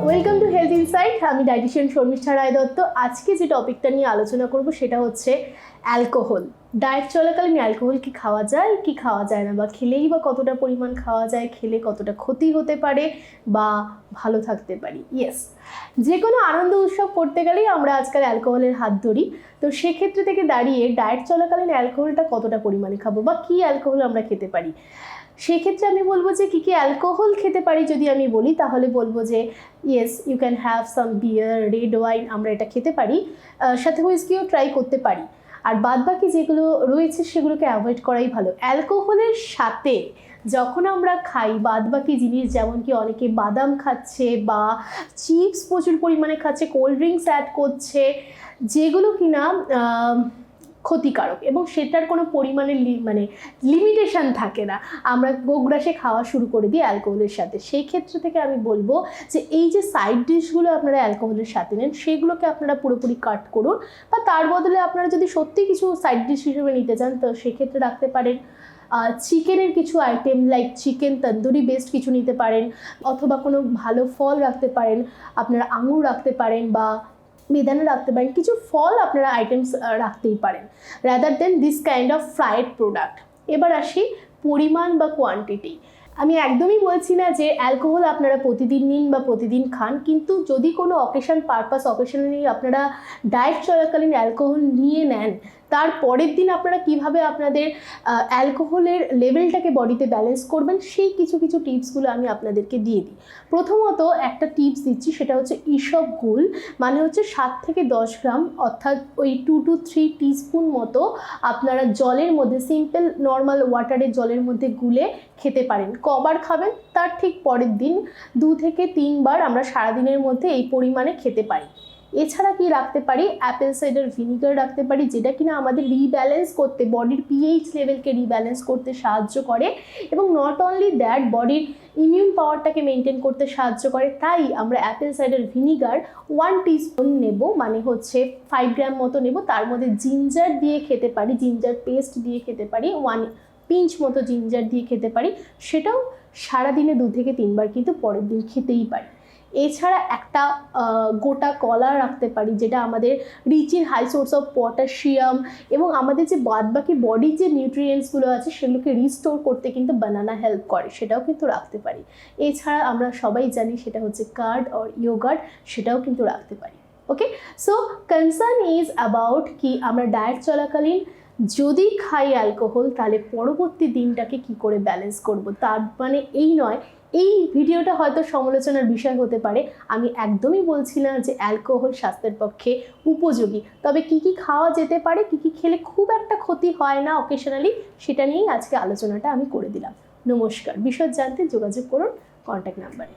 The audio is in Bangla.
Welcome to health insight. আমি ডায়েটিশিয়ান শর্মিষ্ঠা রায় দত্ত। আজকে যে টপিকটা নিয়ে আলোচনা করব সেটা হচ্ছে অ্যালকোহল। ডায়েট চলাকালীন অ্যালকোহল কি খাওয়া যায় কি খাওয়া যায় না, বা খেলেই বা কতটা পরিমাণ খাওয়া যায়, খেলে কতটা ক্ষতি হতে পারে বা ভালো থাকতে পারি। ইয়েস, যে কোনো আনন্দ উৎসব করতে গেলেই আমরা আজকাল অ্যালকোহলের হাত ধরি। তো সেক্ষেত্রে থেকে দাঁড়িয়ে ডায়েট চলাকালীন অ্যালকোহলটা কতটা পরিমাণে খাবো বা কী অ্যালকোহল আমরা খেতে পারি, সেক্ষেত্রে আমি বলবো যে কী কী অ্যালকোহল খেতে পারি। যদি আমি বলি তাহলে বলবো যে yes, you can have some beer, red wine, আমরা এটা খেতে পারি, সাথে হুইস্কিও ট্রাই করতে পারি। আর বাদবাকি যেগুলো রয়েছে সেগুলোকে অ্যাভয়েড করাই ভালো। অ্যালকোহলের সাথে যখন আমরা খাই বাদবাকি জিনিস, যেমন কি অনেকে বাদাম খাচ্ছে বা চিপস প্রচুর পরিমাণে খাচ্ছে, কোল্ড ড্রিঙ্কস অ্যাড করছে, যেগুলো কিনা ক্ষতিকারক এবং সেটার কোনো পরিমাণের লিমিটেশন থাকে না। আমরা গোগ্রাসে খাওয়া শুরু করে দিই অ্যালকোহলের সাথে। সেই ক্ষেত্র থেকে আমি বলবো যে এই যে সাইড ডিশগুলো আপনারা অ্যালকোহলের সাথে নেন সেগুলোকে আপনারা পুরোপুরি কাট করুন, বা তার বদলে আপনারা যদি সত্যি কিছু সাইড ডিশ হিসেবে নিতে চান তো সেক্ষেত্রে রাখতে পারেন চিকেনের কিছু item, like chicken tandoori based কিছু নিতে পারেন, অথবা কোনো ভালো ফল রাখতে পারেন, আপনারা আঙুর রাখতে পারেন বা বেদানা রাখতে পারেন। কিছু ফল আপনারা আইটেমস রাখতেই পারেন rather than this kind of fried product. এবার আসি পরিমাণ বা কোয়ান্টিটি। আমি একদমই বলছি না যে অ্যালকোহল আপনারা প্রতিদিন নিন বা প্রতিদিন খান, কিন্তু যদি কোনো অকেশনালি আপনারা ডায়েট চলাকালীন অ্যালকোহল নিয়ে নেন, তার পরের দিন আপনারা কিভাবে আপনাদের অ্যালকোহলের লেভেলটাকে বডিতে ব্যালেন্স করবেন সেই কিছু টিপসগুলো আমি আপনাদেরকে দিয়ে দিই। প্রথমত একটা টিপস দিচ্ছি, সেটা হচ্ছে ইসবগুল, মানে হচ্ছে 7 থেকে 10 গ্রাম, অর্থাৎ ওই 2 to 3 টিস্পুন মতো আপনারা জলের মধ্যে, সিম্পল নর্মাল ওয়াটারের জলের মধ্যে গুলে খেতে পারেন। কবার খাবেন তার ঠিক পরের দিন 2 থেকে 3 বার আমরা সারাদিনের মধ্যে এই পরিমাণে খেতে পারি। এছাড়া কি রাখতে পারি, অ্যাপেল সাইডার ভিনিগার রাখতে পারি, যেটা কিনা আমাদের রিব্যালেন্স করতে, বডির পিএইচ লেভেলকে রিব্যালেন্স করতে সাহায্য করে এবং নট অনলি দ্যাট, বডির ইমিউন পাওয়ারটাকে মেনটেন করতে সাহায্য করে। তাই আমরা অ্যাপেল সাইডার ভিনিগার 1 টিস্পুন নেব, মানে হচ্ছে 5 গ্রাম মতো নেব। তার মধ্যে জিঞ্জার দিয়ে খেতে পারি, জিঞ্জার পেস্ট দিয়ে খেতে পারি, 1 পিঞ্চ মতো জিঞ্জার দিয়ে খেতে পারি। সেটাও সারাদিনে 2 থেকে 3 বার কিন্তু পরের দিন খেতেই পারি। এছাড়া একটা গোটা কলা রাখতে পারি, যেটা আমাদের rich in high source of potassium এবং আমাদের যে বাদবাকি বডির যে নিউট্রিয়েন্টসগুলো আছে সেগুলোকে রিস্টোর করতে কিন্তু বানানা হেল্প করে, সেটাও কিন্তু রাখতে পারি। এছাড়া আমরা সবাই জানি সেটা হচ্ছে কার্ড অর ইয়োগার্ট, সেটাও কিন্তু রাখতে পারি। ওকে, সো কনসার্ন ইজ অ্যাবাউট কি আমরা ডায়েট চলাকালীন যদি খাই অ্যালকোহল তাহলে পরবর্তী দিনটাকে কি করে ব্যালেন্স করব। তার মানে এই নয়, এই ভিডিওটা হয়তো সমালোচনার বিষয় হতে পারে, আমি একদমই বলছি না যে অ্যালকোহল স্বাস্থ্যের পক্ষে উপযোগী। তবে কি কি খাওয়া যেতে পারে, কি কি খেলে খুব একটা ক্ষতি হয় না অকেশনালি, সেটা নিয়েই আজকে আলোচনাটা আমি করে দিলাম। নমস্কার। বিশদ জানতে যোগাযোগ করুন কন্ট্যাক্ট নাম্বারে।